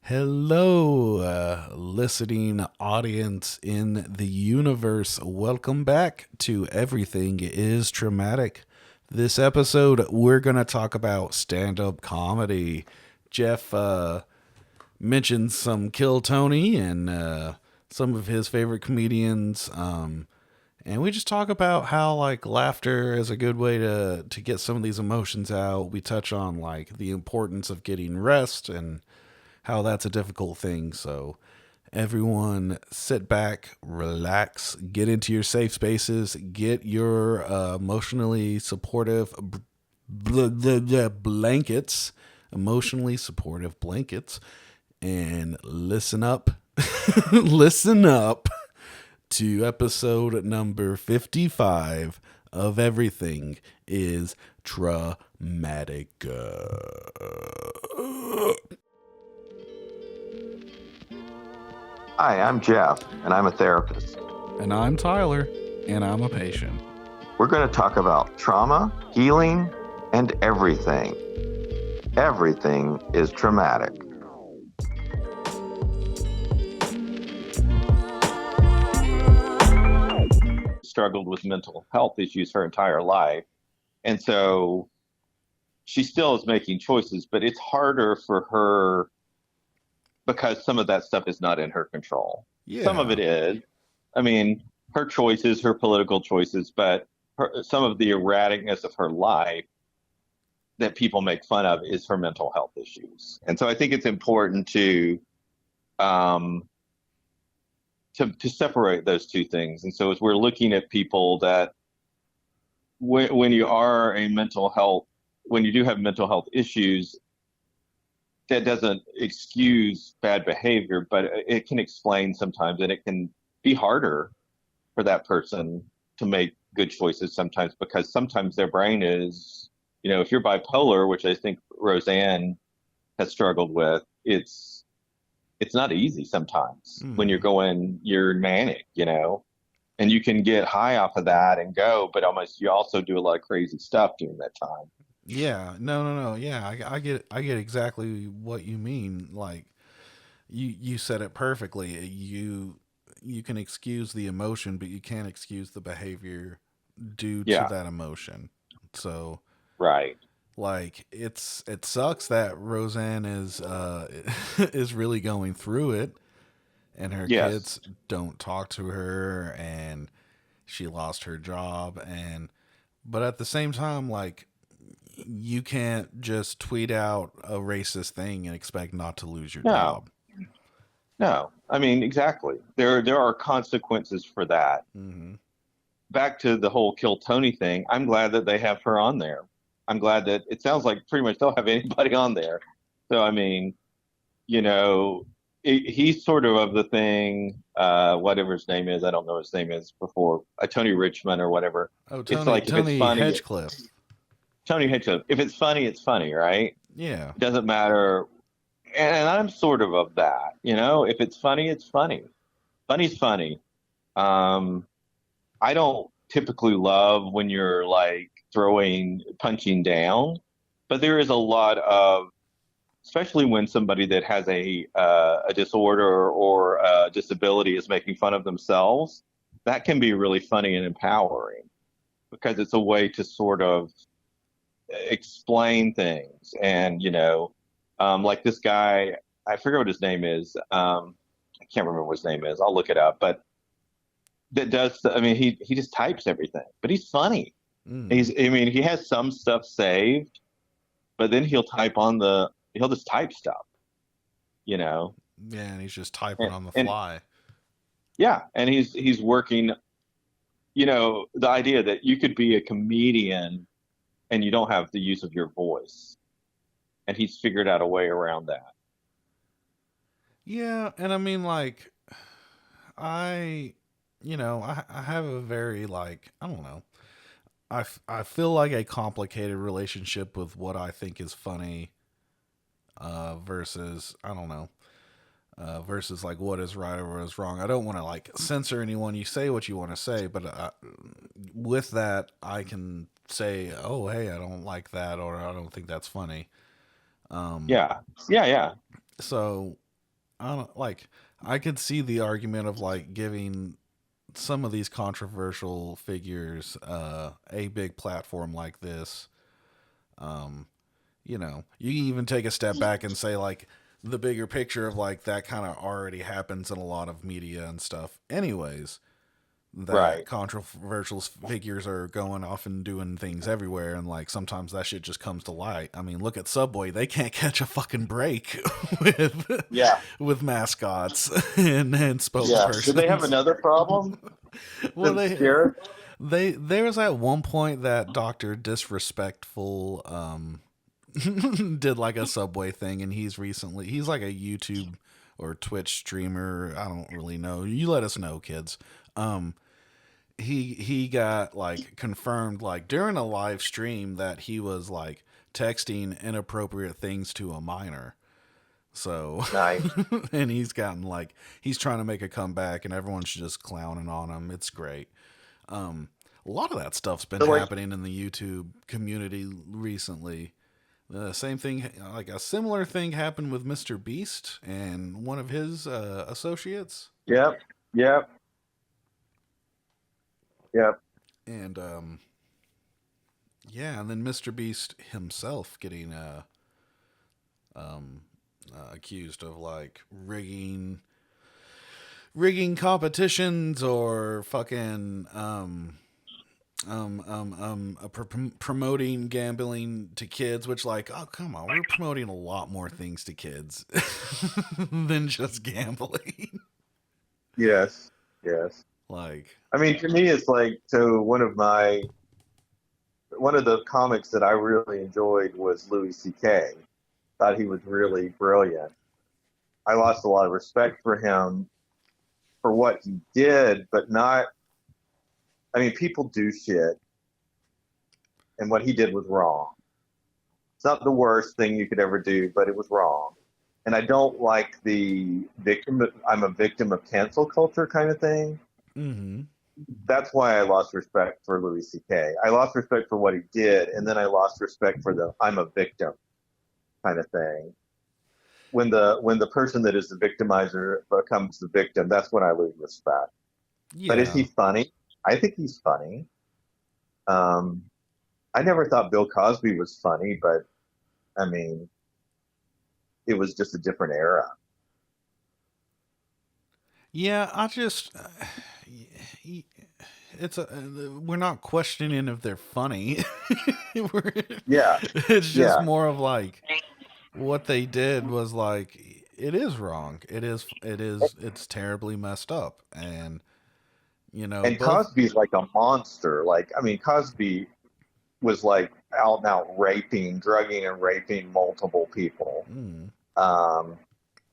Hello, listening audience in the universe. Welcome back to Everything is Traumatic. This episode, we're going to talk about stand up comedy. Jeff mentioned some Kill Tony and some of his favorite comedians. And we just talk about how like laughter is a good way to get some of these emotions out. We touch on like the importance of getting rest and how that's a difficult thing. So, everyone, sit back, relax, get into your safe spaces, get your emotionally supportive blankets, emotionally supportive blankets, and listen up. Listen up to episode number 55 of Everything is Traumatic. Hi, I'm Jeff, and I'm a therapist. And I'm Tyler, and I'm a patient. We're going to talk about trauma, healing, and everything. Everything is traumatic. Struggled with mental health issues her entire life. And so she still is making choices, but it's harder for her because some of that stuff is not in her control. Yeah. Some of it is. I mean, her choices, her political choices, but some of the erraticness of her life that people make fun of is her mental health issues. And so I think it's important to separate those two things. And so as we're looking at people that when you are when you do have mental health issues, that doesn't excuse bad behavior, but it can explain sometimes, and it can be harder for that person to make good choices sometimes, because sometimes their brain is, if you're bipolar, which I think Roseanne has struggled with, it's not easy sometimes when you're manic, and you can get high off of that and go, but you also do a lot of crazy stuff during that time. Yeah, no. Yeah, I get exactly what you mean. Like you said it perfectly. You can excuse the emotion, but you can't excuse the behavior due to Yeah, that emotion. So, right. like it sucks that Roseanne is is really going through it, and her Yes. kids don't talk to her, and she lost her job, and but at the same time, like you can't just tweet out a racist thing and expect not to lose your No, job. no. I mean, exactly. There are consequences for that. Mm-hmm. Back to the whole Kill Tony thing, I'm glad that they have her on there. I'm glad that it sounds like pretty much they'll have anybody on there. So, I mean, you know, he's sort of the thing, whatever his name is. I don't know what his name is before, Tony Richmond or whatever. Oh, It's Tony like if it's Tony funny, Hedgecliffe. Tony Hitchcock. If it's funny, right? Yeah. It doesn't matter. And I'm sort of that, if it's funny, it's funny. Funny's funny. Um, I don't typically love when you're like punching down, but there is a lot of, especially when somebody that has a disorder or a disability is making fun of themselves, that can be really funny and empowering because it's a way to sort of explain things. And like this guy, I forget what his name is. I can't remember what his name is. I'll look it up. But that does. I mean, he just types everything, but he's funny. Mm. I mean, he has some stuff saved, but then he'll just type stuff, you know. Yeah, and he's just typing And, on the and fly. yeah, and he's working. The idea that you could be a comedian and you don't have the use of your voice, and he's figured out a way around that. Yeah, and I mean, like, I, I have a very, like, I don't know. I feel like a complicated relationship with what I think is funny versus, I don't know, versus like what is right or what is wrong. I don't want to like censor anyone. You say what you want to say, but with that, I can say, oh, hey, I don't like that, or I don't think that's funny. Um, Yeah, yeah, yeah. so I don't like. I could see the argument of like giving some of these controversial figures a big platform like this. Um, you can even take a step back and say like the bigger picture of like that kind of already happens in a lot of media and stuff. Anyways, that Right. controversial figures are going off and doing things everywhere, and like sometimes that shit just comes to light. I mean, look at Subway; they can't catch a fucking break with Yeah. with mascots and Yeah. Do they have spokespersons. another problem Well, since Jared? they there was at one point that Doctor Disrespectful did like a Subway thing, and he's like a YouTube or Twitch streamer. I don't really know. You let us know, kids. Um, he got like confirmed like during a live stream that he was like texting inappropriate things to a minor. So, Nice. and he's trying to make a comeback, and everyone's just clowning on him. It's great. A lot of that stuff's been So like, happening in the YouTube community recently. The same thing, like a similar thing, happened with Mr. Beast and one of his associates, yep, yep, yep. and yeah, and then Mr. Beast himself getting accused of like rigging competitions or fucking promoting gambling to kids, which like, oh come on, we're promoting a lot more things to kids than just gambling. Yes, yes. Like, I mean, to me, it's like so. One of the comics that I really enjoyed was Louis C.K. Thought he was really brilliant. I lost a lot of respect for him for what he did, but not. I mean, people do shit, and what he did was wrong. It's not the worst thing you could ever do, but it was wrong. And I don't like the I'm a victim of cancel culture kind of thing. mm-hmm. That's why I lost respect for Louis C.K. I lost respect for what he did, and then I lost respect for the I'm a victim kind of thing. When the person that is the victimizer becomes the victim, that's when I lose respect. But is he Yeah. funny? I think he's funny. Um, I never thought Bill Cosby was funny, but I mean, it was just a different era. Yeah, I just it's a we're not questioning if they're funny. Yeah, It's just yeah. more of like what they did was like it is wrong. It's terribly messed up, and And both. Cosby's like a monster. Like, I mean, Cosby was like out and out raping, drugging, and raping multiple people. Mm, Um,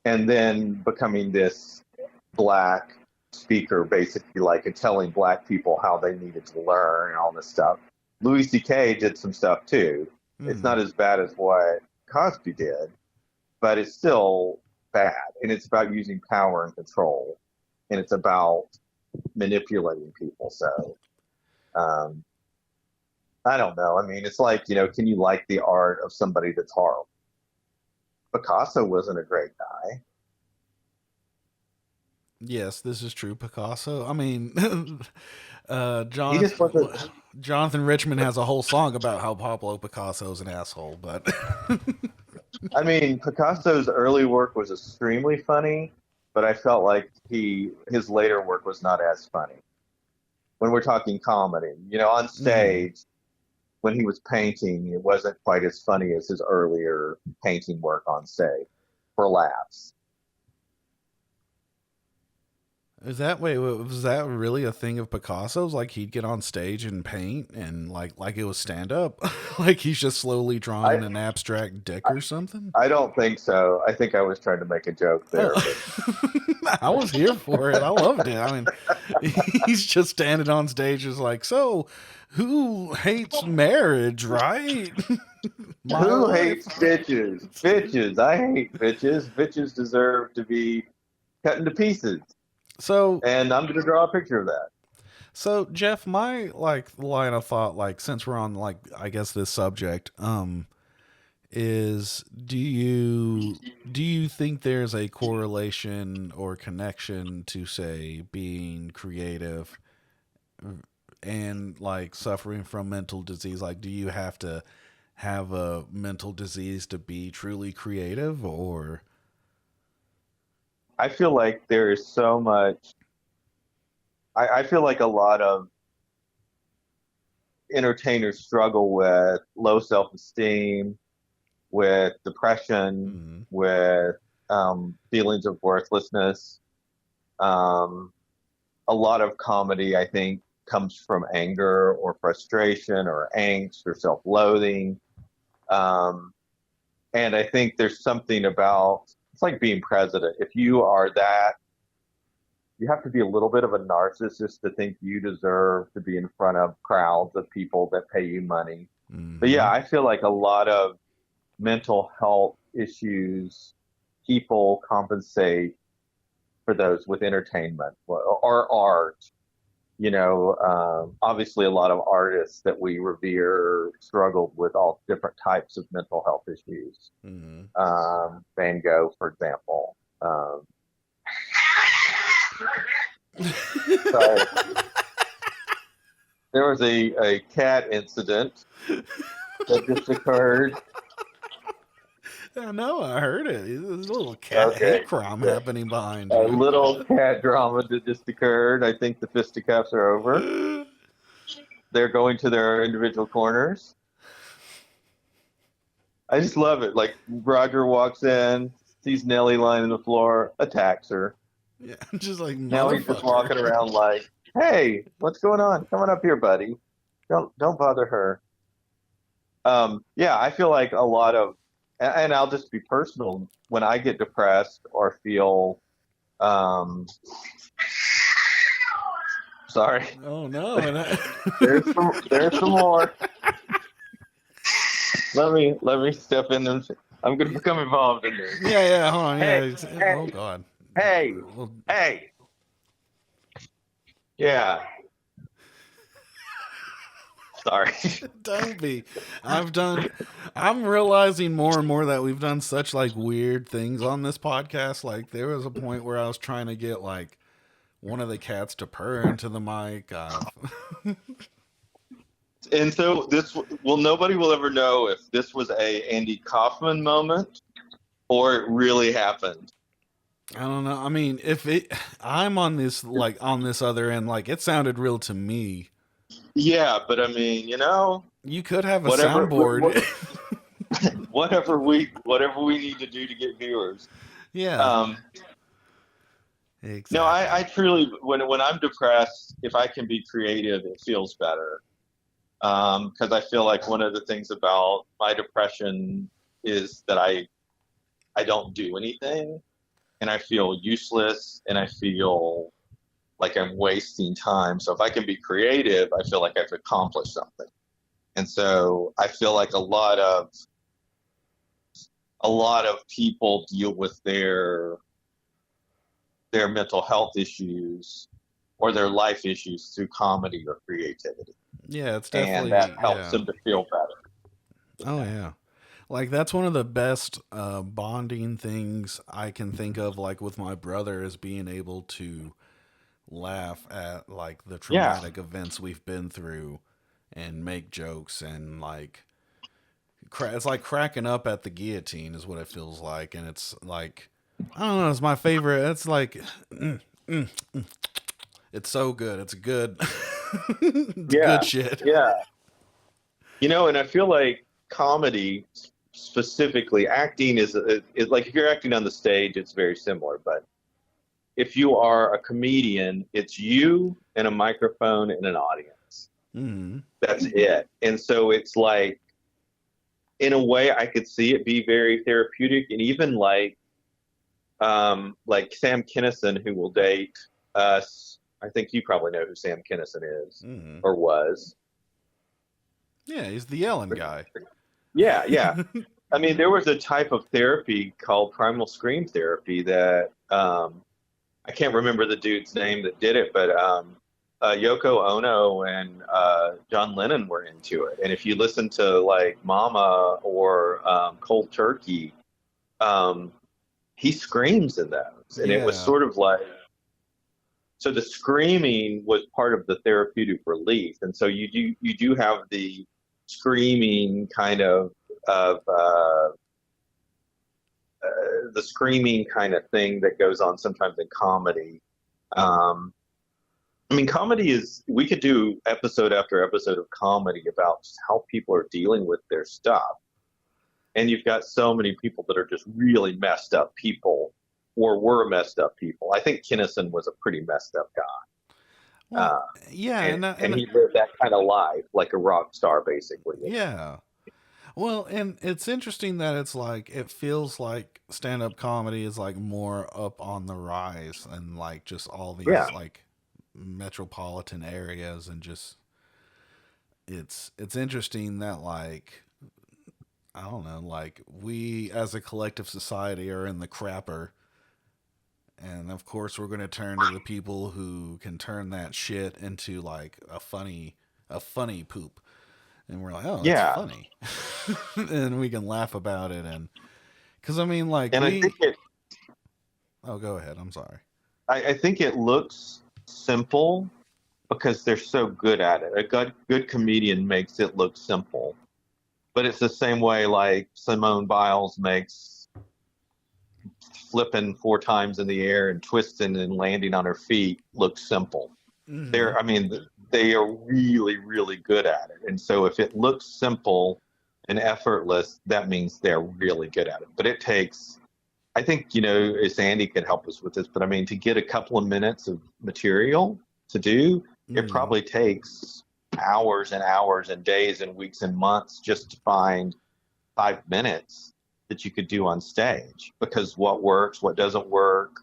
and then becoming this black speaker, basically like telling black people how they needed to learn and all this stuff. Louis C.K. did some stuff too. It's mm. not as bad as what Cosby did, but it's still bad. And it's about using power and control, and it's about manipulating people. So um, I don't know. I mean, it's like, can you like the art of somebody that's horrible? Picasso wasn't a great guy. Yes, this is true. Picasso. I mean, He just wasn't. Jonathan Richman has a whole song about how Pablo Picasso's an asshole, but I mean, Picasso's early work was extremely funny, but I felt like his later work was not as funny. When we're talking comedy, on mhm. stage when he was painting, it wasn't quite as funny as his earlier painting work on stage for laughs. Is that wait? Was that really a thing of Picasso's? Like he'd get on stage and paint, and like it was stand up, like he's just slowly I, drawing an abstract dick I or something. I don't think so. I think I was trying to make a joke Oh, there, but I was here for it. I loved it. I mean, he's just standing on stage, just like, so who hates marriage, right? My who wife. hates bitches? Bitches. I hate bitches. Bitches deserve to be cut into pieces. So And I'm going to draw a picture of that. So Jeff, my like line of thought, like since we're on like I guess this subject, is do you think there's a correlation or connection to say being creative and like suffering from mental disease? Like, do you have to have a mental disease to be truly creative, or I feel like there is so much. I feel like a lot of entertainers struggle with low self-esteem, with depression, mm, with feelings of worthlessness. Um, a lot of comedy, I think, comes from anger or frustration or angst or self-loathing. Um, and I think there's something about it's like being president. If you are that, you have to be a little bit of a narcissist to think you deserve to be in front of crowds of people that pay you money. But yeah, mm-hmm. I feel like a lot of mental health issues, people compensate for those with entertainment or art. Obviously, a lot of artists that we revere struggled with all different types of mental health issues. Mm-hmm. Van Gogh, for example. Sorry, there was a cat incident that just occurred. I know, I heard it. There's a little cat hate Okay, crime happening behind a you. little cat drama that just occurred. I think the fisticuffs are over. They're going to their individual corners. I just love it. Like Roger walks in, sees Nellie lying on the floor, attacks her. Yeah, just like Now he's just motherfucker. walking around like, "Hey, what's going on? Come on up here, buddy. Don't bother her." Yeah, I feel like a lot of, and I'll just be personal. When I get depressed or feel, um, sorry, Oh no! And there's some more. Let me step in and I'm going to become involved in this. yeah, yeah. Hold on. Yeah. Hey, Oh hey, god. hey, Well, hey. Yeah, sorry. don't be. I've done. I'm realizing more and more that we've done such like weird things on this podcast. Like there was a point where I was trying to get like one of the cats to purr into the mic. And so nobody will ever know if this was a Andy Kaufman moment or it really happened. I don't know. I mean, if it, I'm on this like on this other end, like it sounded real to me. Yeah, but I mean, You could have a whatever, soundboard. whatever we need to do to get viewers. Yeah, Um, no, I exactly. truly, when I'm depressed, if I can be creative, it feels better. Because I feel like one of the things about my depression is that I don't do anything, and I feel useless, and I feel like I'm wasting time. So if I can be creative, I feel like I've accomplished something. And so I feel like a lot of people deal with their mental health issues or their life issues through comedy or creativity. Yeah, it's And that definitely helps yeah. them to feel better. Oh yeah. Like that's one of the best bonding things I can think of. Like with my brother, is being able to laugh at like the Yeah. traumatic events we've been through, and make jokes and like it's like cracking up at the guillotine is what it feels like, and it's like I don't know. It's my favorite. It's like mm, it's so good. It's good. It's Yeah. good shit. Yeah. And I feel like comedy, specifically acting, is like if you're acting on the stage, it's very similar. But if you are a comedian, it's you and a microphone and an audience. Mm-hmm. That's it. And so it's like, in a way, I could see it be very therapeutic, and even like Sam Kinison, who will date us. I think you probably know who Sam Kinison is Mm-hmm. or was. Yeah, he's the yelling guy. Yeah, yeah. I mean, there was a type of therapy called primal scream therapy that I can't remember the dude's name that did it, but Yoko Ono and John Lennon were into it. And if you listen to like Mama or Cold Turkey, um, he screams in those. And it was Yeah. sort of like, so the screaming was part of the therapeutic relief. And so you do have the screaming kind of the screaming kind of thing that goes on sometimes in comedy. Um, I mean, comedy is, we could do episode after episode of comedy about just how people are dealing with their stuff. And you've got so many people that are just really messed up people or were messed up people. I think Kinnison was a pretty messed up guy. Well, yeah, And he lived that kind of life like a rock star, basically. yeah. Well, and it's interesting that it's like it feels like stand-up comedy is like more up on the rise and like just all Yeah. these like metropolitan areas and just it's interesting that like I don't know, like we as a collective society are in the crapper and of course we're going to turn to the people who can turn that shit into like a funny poop. And we're like, oh, that's Yeah. funny. And we can laugh about it. And because I mean, like, And I think oh, go ahead. I'm sorry. I think it looks simple because they're so good at it. A good comedian makes it look simple. But it's the same way like Simone Biles makes flipping 4 times in the air and twisting and landing on her feet look simple. Mm-hmm. I mean, they are really, really good at it. And so if it looks simple and effortless, that means they're really good at it. But it takes, I think, Sandy could help us with this, but I mean, to get a couple of minutes of material to do, it Mm-hmm. probably takes hours and hours and days and weeks and months just to find 5 minutes that you could do on stage, because what works, what doesn't work,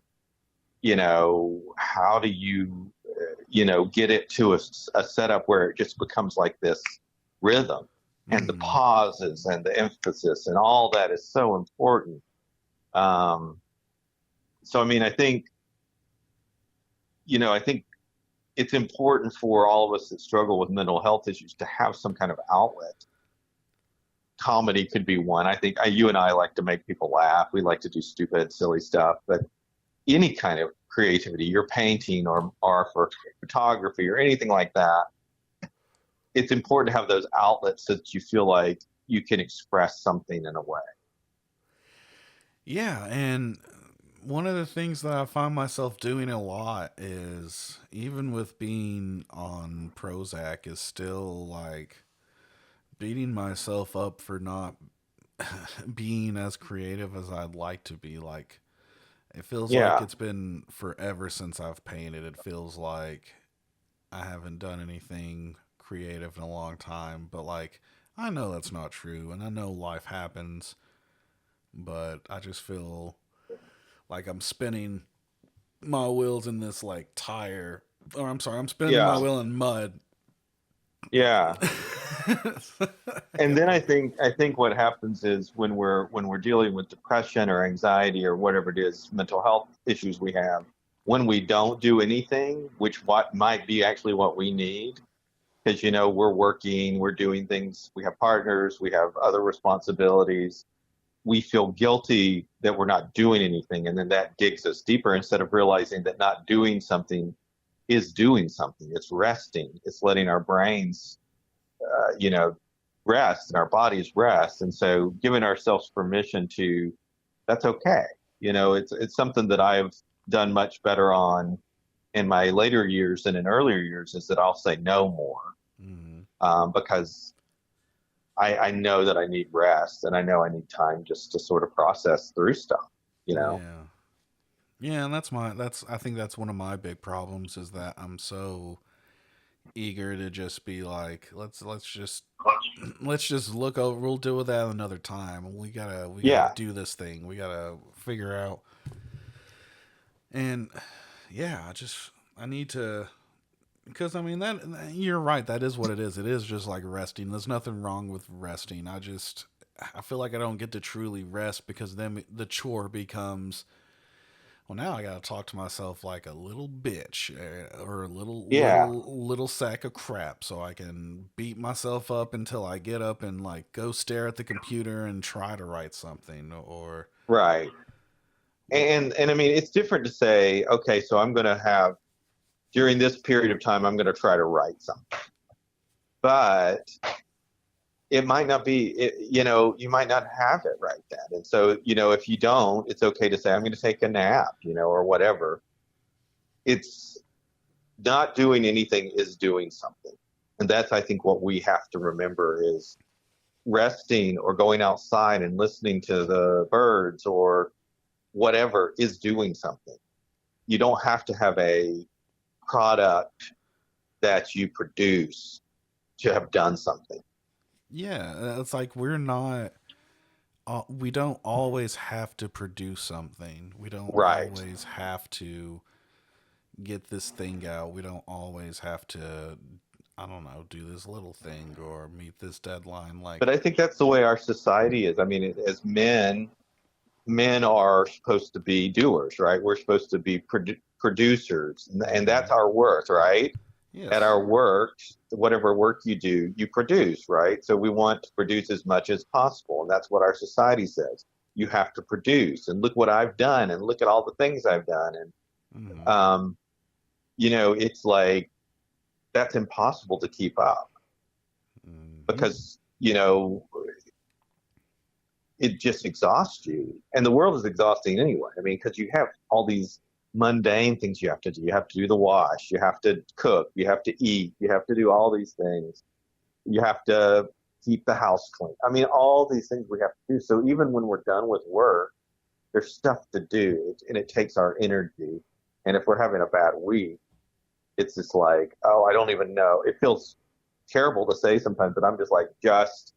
how do you, get it to a setup where it just becomes like this rhythm, and the Mm-hmm. pauses and the emphasis and all that is so important. Um, so, I mean, I think it's important for all of us that struggle with mental health issues to have some kind of outlet. Comedy could be one. I think you and I like to make people laugh. We like to do stupid, silly stuff, but any kind of creativity, your painting or for photography or anything like that, it's important to have those outlets so that you feel like you can express something in a way. Yeah. And one of the things that I find myself doing a lot is even with being on Prozac is still like beating myself up for not being as creative as I'd like to be. Like, it feels like Yeah. it's been forever since I've painted. It feels like I haven't done anything creative in a long time, but like I know that's not true and I know life happens, but I just feel like I'm spinning my wheels in this like tire or I'm sorry, I'm spinning my Yeah. wheel in mud. Yeah. I And got then I like think I think what happens is when we're dealing with depression or anxiety or whatever it is, mental health issues we have, when we don't do anything, which what might be actually what we need, because we're working, we're doing things, we have partners, we have other responsibilities, we feel guilty that we're not doing anything, and then that digs us deeper instead of realizing that not doing something is doing something. It's resting. It's letting our brains, you know, rest and our bodies rest. And so giving ourselves permission to, that's okay. It's something that I've done much better on in my later years than in earlier years, is that I'll say no more, mm, because I know that I need rest and I know I need time just to sort of process through stuff, you know? yeah. Yeah, and that's I think that's one of my big problems is that I'm so eager to just be like let's just let's just look over. We'll deal with that another time. We gotta Yeah. do this thing. We gotta figure out. And yeah, I need to because I mean that you're right. That is what it is. It is just like resting. There's nothing wrong with resting. I feel like I don't get to truly rest because then the chore becomes Well, now I gotta talk to myself like a little bitch, or a Yeah, little sack of crap, so I can beat myself up until I get up and like go stare at the computer and try to write something. Or right. And I mean, it's different to say, okay, so I'm going to have during this period of time, I'm going to try to write something, but it might not be, you might not have it right then. And so, if you don't, it's okay to say, I'm going to take a nap, or whatever. It's not doing anything is doing something. And that's, I think, what we have to remember is resting or going outside and listening to the birds or whatever is doing something. You don't have to have a product that you produce to have done something. yeah, it's like we don't always have to produce something. We don't Right. always have to get this thing out. We don't always have to, I don't know, do this little thing or meet this deadline. But Like, I think that's the way our society is. I mean, as men are supposed to be doers, right? We're supposed to be producers, and mm-hmm. that's our work, right? At Yes. our work, whatever work you do, you produce, right? So we want to produce as much as possible, and that's what our society says. You have to produce, and look what I've done, and look at all the things I've done, and Mm-hmm. um, it's like that's impossible to keep up Mm-hmm. because it just exhausts you. And the world is exhausting anyway. I mean, because you have all these mundane things you have to do. You have to do the wash, you have to cook, you have to eat, you have to do all these things. You have to keep the house clean. I mean, all these things we have to do. So even when we're done with work, there's stuff to do and it takes our energy. And if we're having a bad week, it's just like, oh, I don't even know. It feels terrible to say sometimes, but I'm just like, just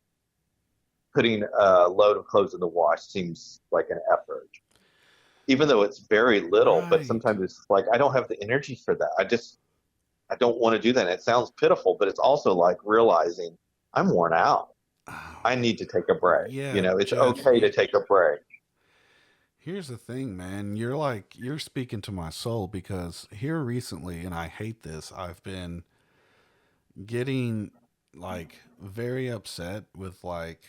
putting a load of clothes in the wash seems like an effort, even though it's very little. But Right. sometimes it's like I don't have the energy for that. I don't want to do that. And it sounds pitiful, but it's also like realizing I'm worn out. Oh, I need to take a break. yeah, It's Jeff. okay to take a break. Here's the thing, man. You're speaking to my soul because here recently, and I hate this, I've been getting like very upset with like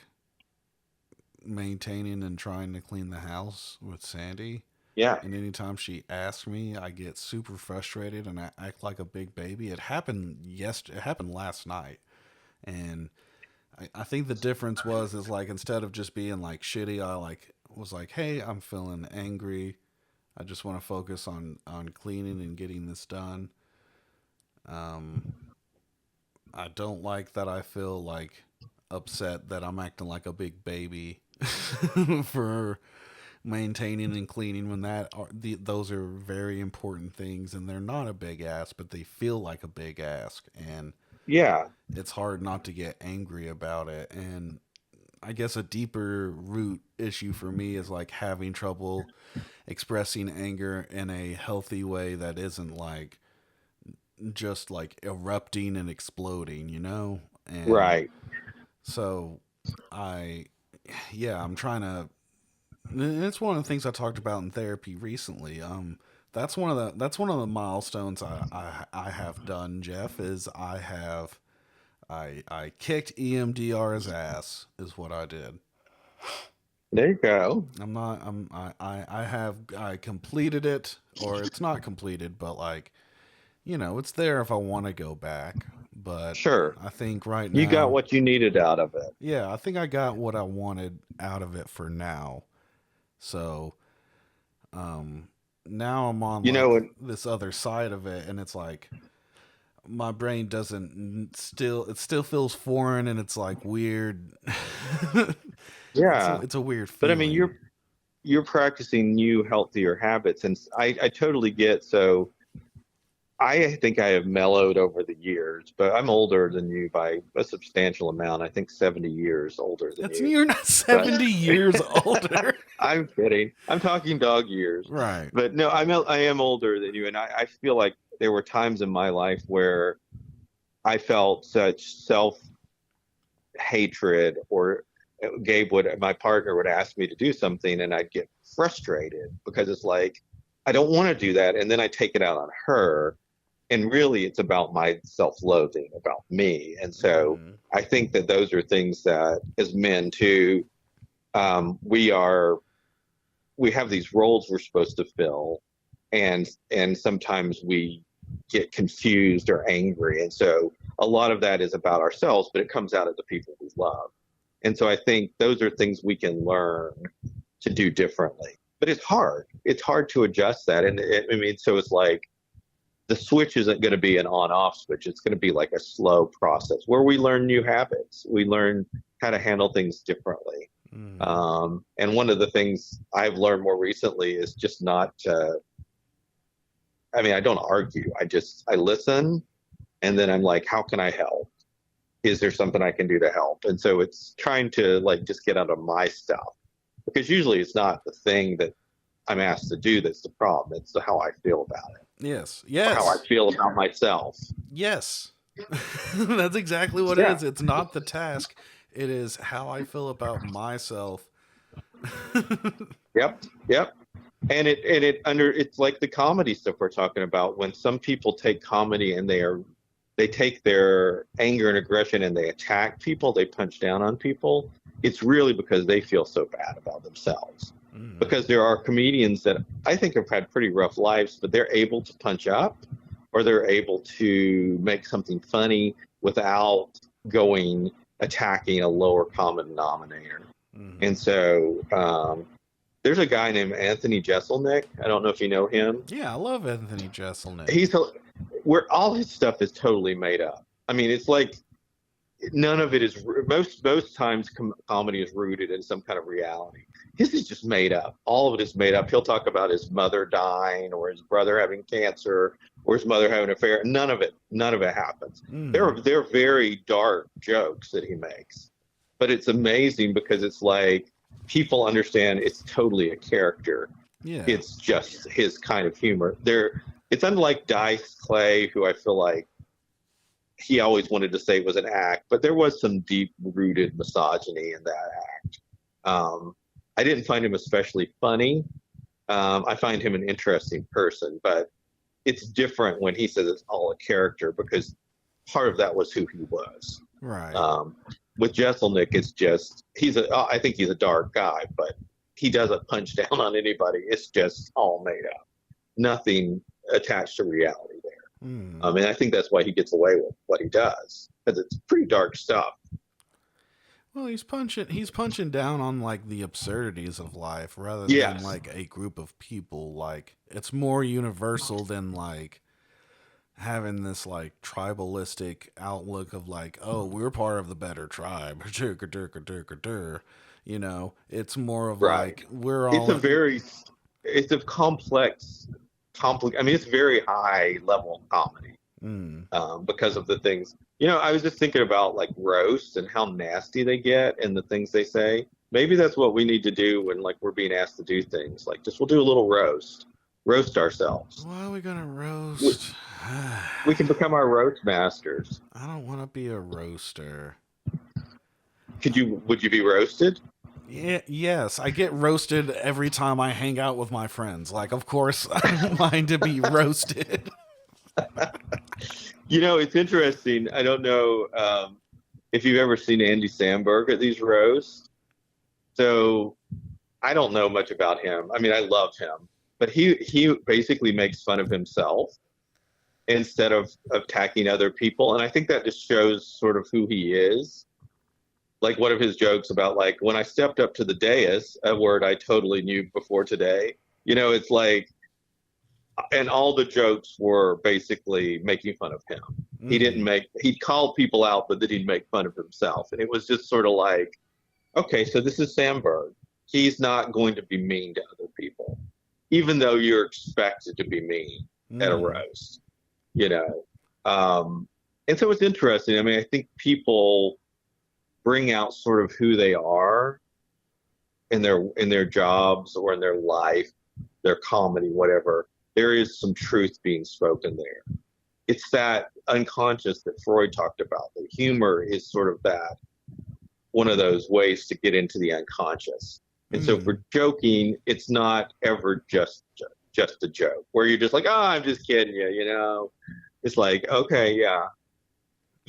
maintaining and trying to clean the house with Sandy. Yeah, And anytime she asks me, I get super frustrated and I act like a big baby. It happened yesterday. It happened last night, and I think the difference was is like instead of just being like shitty, I like was like, hey, I'm feeling angry. I just want to focus on cleaning and getting this done. Um, I don't like that. I feel like upset that I'm acting like a big baby for maintaining and cleaning when those are very important things and they're not a big ask, but they feel like a big ask, and yeah, it's hard not to get angry about it. And I guess a deeper root issue for me is like having trouble expressing anger in a healthy way that isn't like just like erupting and exploding, you know? And right. so I, yeah, I'm trying to. And it's one of the things I talked about in therapy recently. That's one of the milestones I have done, Jeff. Is I kicked EMDR's ass is what I did. There you go. I'm not I completed it, or it's not completed, but like, it's there if I want to go back. But Sure. I think right You got now, what you needed out of it. yeah, I think I got what I wanted out of it for now. So, um, now I'm on You know, like and this other side of it, and it's like my brain doesn't still it still feels foreign, and it's like weird. yeah. It's a weird But I mean, feeling. you're practicing new healthier habits, and I totally get. So I think I have mellowed over the years, but I'm older than you by a substantial amount. I think 70 years older than It's you. you're not But 70 years older. I'm kidding. I'm talking dog years. Right. But no, I am older than you, and I feel like there were times in my life where I felt such self hatred, or my partner would ask me to do something, and I'd get frustrated because it's like I don't want to do that. And then I take it out on her. And really, it's about my self-loathing, about me. And so Mm. I think that those are things that, as men too, we have these roles we're supposed to fill, and sometimes we get confused or angry. And so a lot of that is about ourselves, but it comes out of the people we love. And so I think those are things we can learn to do differently. But it's hard. It's hard to adjust that. And I mean, so it's like the switch isn't going to be an on-off switch. It's going to be like a slow process where we learn new habits. We learn how to handle things differently. And one of the things I've learned more recently is just not to, I mean, I don't argue. I listen, and then I'm like, how can I help? Is there something I can do to help? And so it's trying to like just get out of my stuff, because usually it's not the thing that I'm asked to do that's the problem. It's how I feel about it. Yes. Or how I Yes. feel about myself. Yes. That's exactly what it Yeah. is. It's not the task. It is how I feel about myself. Yep. Yep. And it's like the comedy stuff we're talking about. When some people take comedy and they take their anger and aggression and they attack people, they punch down on people. It's really because they feel so bad about themselves. Because there are comedians that I think have had pretty rough lives, but they're able to punch up, or they're able to make something funny without attacking a lower common denominator. And so there's a guy named Anthony Jeselnik. I don't know if you know him. Yeah, I love Anthony Jeselnik. Where all his stuff is totally made up. I mean, it's like none of it is, most times comedy is rooted in some kind of reality. His is just made up. All of it is made up. He'll talk about his mother dying, or his brother having cancer, or his mother having an affair. None of it happens. They're very dark jokes that he makes, but it's amazing because it's like people understand it's totally a character. Yeah. It's just his kind of humor. It's unlike Dice Clay, who I feel like he always wanted to say it was an act, but there was some deep-rooted misogyny in that act. I didn't find him especially funny. I find him an interesting person, but it's different when he says it's all a character, because part of that was who he was. Right. With Jeselnik, it's just I think he's a dark guy, but he doesn't punch down on anybody. It's just all made up, nothing attached to reality there. And I think that's why he gets away with what he does, because it's pretty dark stuff. Well, he's punching down on like the absurdities of life rather than like a group of people. Like, it's more universal than like having this like tribalistic outlook of like, oh, we're part of the better tribe. You know, it's more of like we're all. It's a complex. I mean, it's very high level comedy because of the things. You know, I was just thinking about like roasts and how nasty they get and the things they say. Maybe that's what we need to do when like we're being asked to do things. Like, we'll do a little roast ourselves. Why are we gonna roast? We can become our roast masters. I don't want to be a roaster. Would you be roasted? Yeah, yes, I get roasted every time I hang out with my friends. Like, of course, I don't mind to be roasted. You know, it's interesting. I don't know if you've ever seen Andy Samberg at these roasts. So I don't know much about him. I mean, I love him, but he basically makes fun of himself instead of attacking other people. And I think that just shows sort of who he is. Like one of his jokes about like, when I stepped up to the dais, a word I totally knew before today, you know, it's like, and all the jokes were basically making fun of him. He'd call people out, but then he'd make fun of himself. And it was just sort of like, okay, so this is Samberg. He's not going to be mean to other people, even though you're expected to be mean at a roast, you know? And so it's interesting. I mean, I think people bring out sort of who they are in their jobs or in their life, their comedy, whatever. There is some truth being spoken there. It's that unconscious that Freud talked about. The humor is sort of that, one of those ways to get into the unconscious. And so if we're joking, it's not ever just just a joke, where you're just like, oh, I'm just kidding you, you know. It's like, okay, yeah,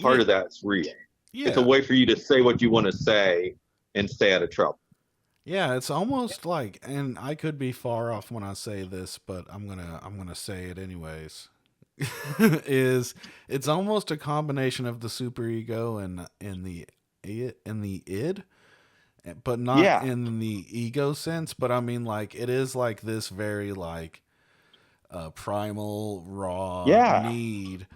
part Yeah, of that's real. It's a yeah, way for you to say what you want to say and stay out of trouble. yeah. It's almost like, and I could be far off when I say this, but I'm gonna say it anyways. Is it's almost a combination of the superego and the id, but not Yeah, in the ego sense. But I mean, like it is like this very like primal raw yeah. need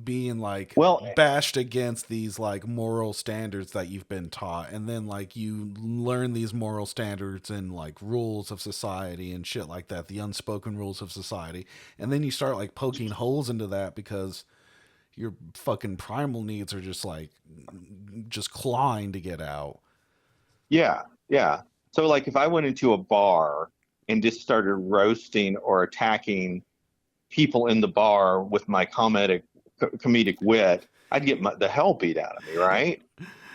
being like Well, bashed against these like moral standards that you've been taught, and then like you learn these moral standards and like rules of society and shit like that, the unspoken rules of society, and then you start like poking holes into that because your fucking primal needs are just like just clawing to get out. yeah, yeah. So like if I went into a bar and just started roasting or attacking people in the bar with my comedic wit, I'd get the hell beat out of me, right?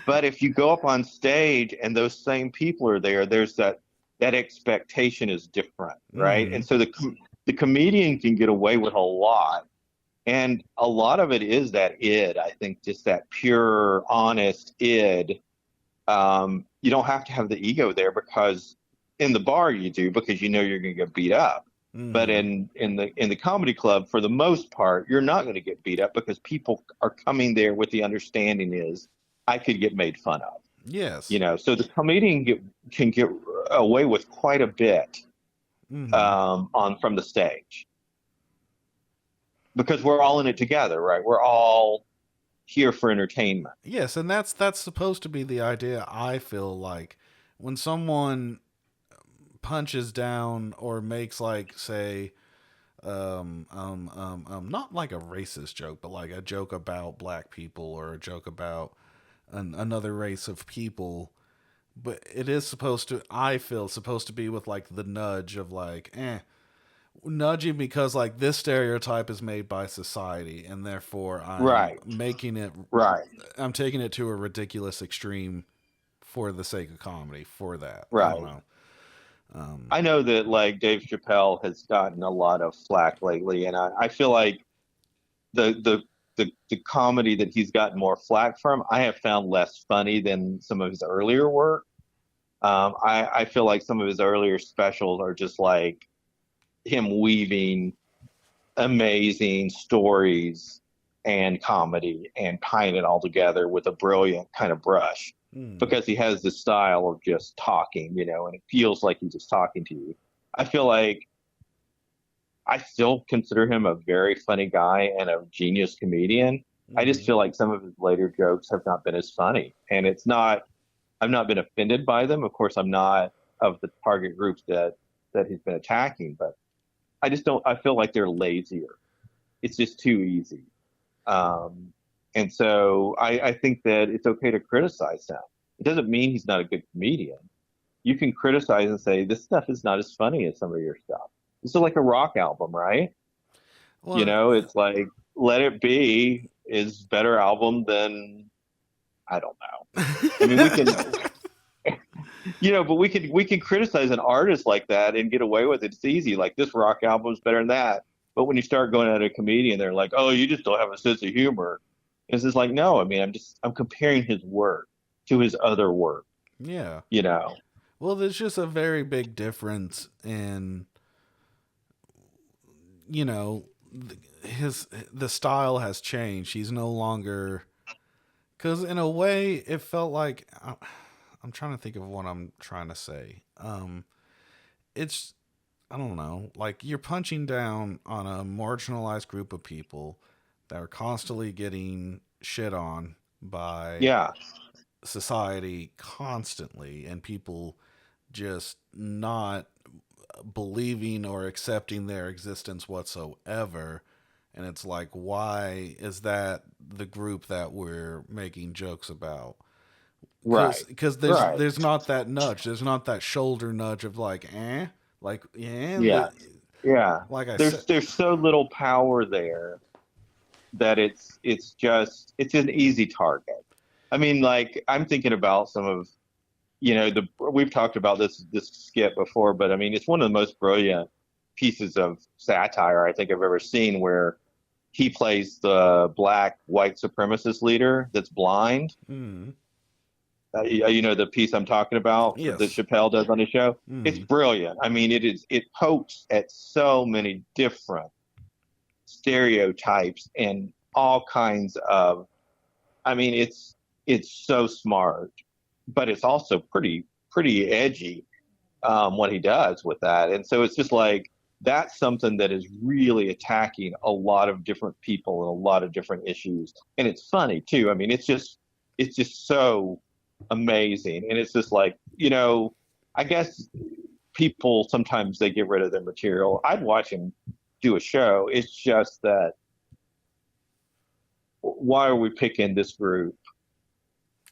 But if you go up on stage and those same people are there, there's that expectation is different, right? Mm-hmm. And so the comedian can get away with a lot, and a lot of it is that id. I think just that pure, honest id. You don't have to have the ego there because in the bar you do because you know you're going to get beat up. But Mm-hmm. in the comedy club, for the most part, you're not going to get beat up because people are coming there with the understanding is I could get made fun of, you Yes. know. So the comedian can get away with quite a bit Mm-hmm. on from the stage because we're all in it together, right? We're all here for entertainment. Yes, and that's supposed to be the idea. I feel like when someone punches down or makes like say not like a racist joke, but like a joke about black people or a joke about another race of people. But it is supposed to, I feel, supposed to be with like the nudge of like, nudging because like this stereotype is made by society, and therefore Right, right, I'm taking it to a ridiculous extreme for the sake of comedy. For that, I don't right. know. Um, I know that like Dave Chappelle has gotten a lot of flack lately, and I feel like the comedy that he's gotten more flack from, I have found less funny than some of his earlier work. I feel like some of his earlier specials are just like him weaving amazing stories and comedy and tying it all together with a brilliant kind of brush hmm. because he has this style of just talking, you know, and it feels like he's just talking to you. I feel like I still consider him a very funny guy and a genius comedian. I just Hmm. feel like some of his later jokes have not been as funny. And it's not, I've not been offended by them. Of course, I'm not of the target groups that he's been attacking, but I just don't, I feel like they're lazier. It's just too easy. Um, and so I think that it's okay to criticize him. It doesn't mean he's not a good comedian. You can criticize and say, this stuff is not as funny as some of your stuff. This is like a rock album, right? You Well, know, it's like Let It Be is better album than I don't know. I mean, we can, you know, but we can criticize an artist like that and get away with it. It's easy. Like this rock album is better than that. But when you start going at a comedian, they're like, "Oh, you just don't have a sense of humor." It's just like, no. I mean, I'm comparing his work to his other work. yeah. You know, Well, there's just a very big difference in, you know, his the style has changed. He's no longer, because in a way it felt like I'm trying to think of what I'm trying to say. It's I don't know, like you're punching down on a marginalized group of people that are constantly getting shit on by yeah, society constantly, and people just not believing or accepting their existence whatsoever. And it's like, why is that the group that we're making jokes about? right, Because right, there's not that nudge, there's not that shoulder nudge of like, like yeah, yeah. like I said. There's so little power there that it's just it's an easy target. I mean, like I'm thinking about some of we've talked about this skit before, but I mean, it's one of the most brilliant pieces of satire I think I've ever seen, where he plays the black white supremacist leader that's blind. Mm. You know the piece I'm talking about that Yes. Chappelle does on his show? It's Mm. brilliant. I mean, it pokes at so many different stereotypes and all kinds of. I mean, it's so smart, but it's also pretty edgy, what he does with that. And so it's just like that's something that is really attacking a lot of different people and a lot of different issues. And it's funny too. I mean, it's just so amazing. And it's just like, I guess people sometimes they get rid of their material. I'd watch him do a show. It's just that why are we picking this group?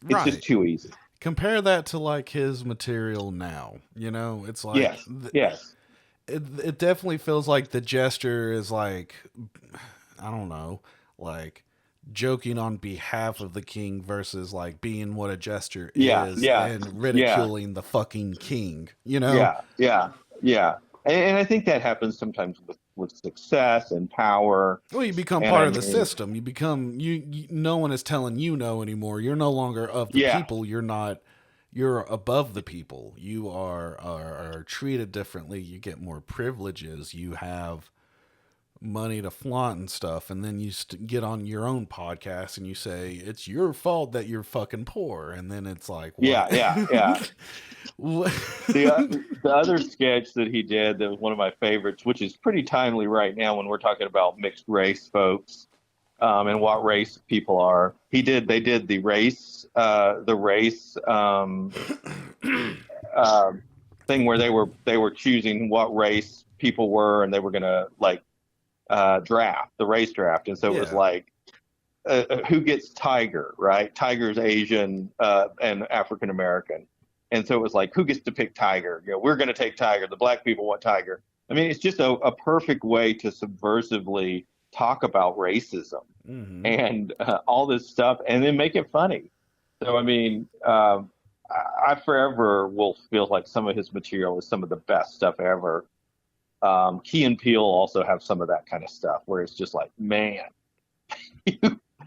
It's just Right. too easy. Compare that to like his material now. It's like Yes. Yes. it definitely feels like the gesture is like, I don't know, like joking on behalf of the king versus like being what a gesture Yeah. is Yeah. and Yeah. ridiculing the fucking king, Yeah, yeah, yeah. And I think that happens sometimes with success and power. Well, you become And part I of the mean, system. You become you. No one is telling you no anymore. You're no longer of the yeah, people. You're not. You're above the people. You are treated differently. You get more privileges. You have money to flaunt and stuff. And then you get on your own podcast and you say it's your fault that you're fucking poor. And then it's like, what? yeah, yeah, yeah. What? The other sketch that he did that was one of my favorites, which is pretty timely right now when we're talking about mixed race folks, and what race people are. They did the race uh, thing where they were choosing what race people were, and they were gonna like draft the race draft, and so it was Yeah. like who gets Tiger, right? Tiger's Asian and African American, and so it was like who gets to pick Tiger? We're going to take Tiger. The black people want Tiger. I mean, it's just a perfect way to subversively talk about racism Mm-hmm. and all this stuff, and then make it funny. So I mean, I forever will feel like some of his material is some of the best stuff ever. Key and Peele also have some of that kind of stuff where it's just like, man,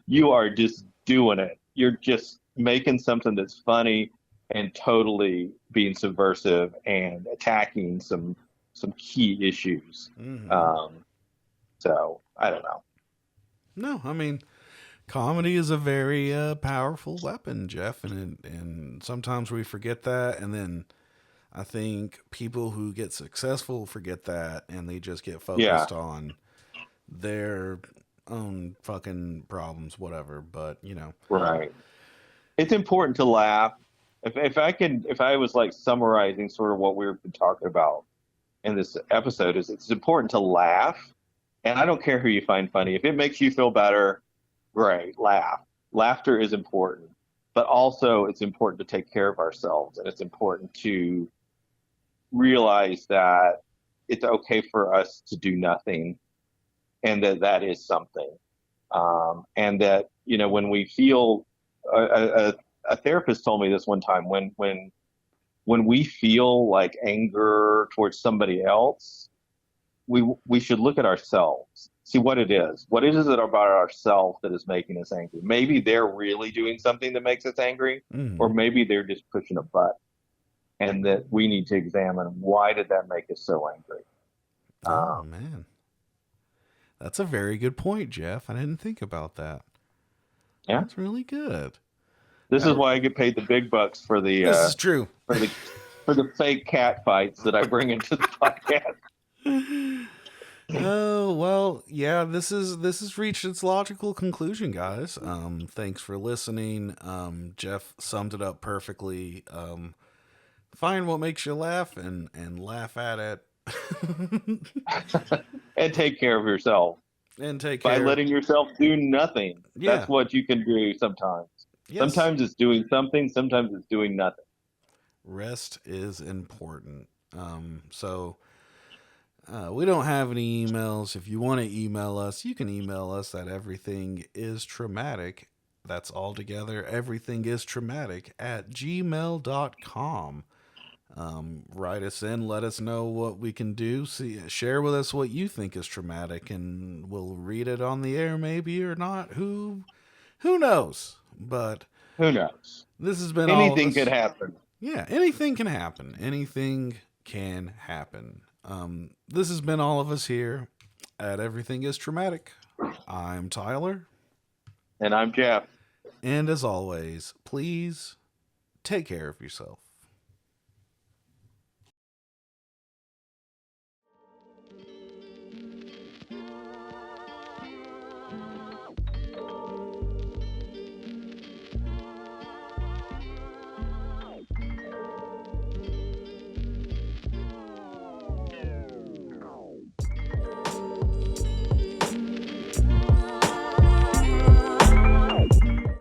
you are just doing it. You're just making something that's funny and totally being subversive and attacking some key issues. Mm-hmm. So I don't know. No, I mean, comedy is a very powerful weapon, Jeff, and sometimes we forget that, and then I think people who get successful forget that, and they just get Yeah, focused on their own fucking problems, whatever. But right. It's important to laugh. If I was like summarizing sort of what we've been talking about in this episode, is it's important to laugh, and I don't care who you find funny. If it makes you feel better, great, laugh. Laughter is important, but also it's important to take care of ourselves, and it's important to realize that it's okay for us to do nothing, and that is something, and that when we feel a therapist told me this one time, when we feel like anger towards somebody else, we should look at ourselves, see what it is. What is it about ourselves that is making us angry? Maybe they're really doing something that makes us angry, or mm, maybe they're just pushing a button, and that we need to examine why did that make us so angry. oh Um, man, that's a very good point, Jeff. I didn't think about that. yeah, That's really good. this is Uh, why I get paid the big bucks for the this is true. for the for the fake cat fights that I bring into the podcast. Oh well, yeah. This has reached its logical conclusion, guys. Thanks for listening. Jeff summed it up perfectly. Find what makes you laugh and laugh at it, And take care of yourself and take by care. letting yourself do nothing. That's Yeah. what you can do sometimes. Yes. Sometimes it's doing something, sometimes it's doing nothing. Rest is important. So we don't have any emails. If you want to email us, you can email us at everythingistraumatic That's all together. Everything is traumatic at gmail.com. Write us in, let us know what we can do. Share with us what you think is traumatic, and we'll read it on the air, maybe or not. Who knows? But Who knows? this has been all of Anything could us. happen. Yeah, anything can happen. Anything can happen. This has been all of us here at Everything is Traumatic. I'm Tyler. And I'm Jeff. And as always, please take care of yourself.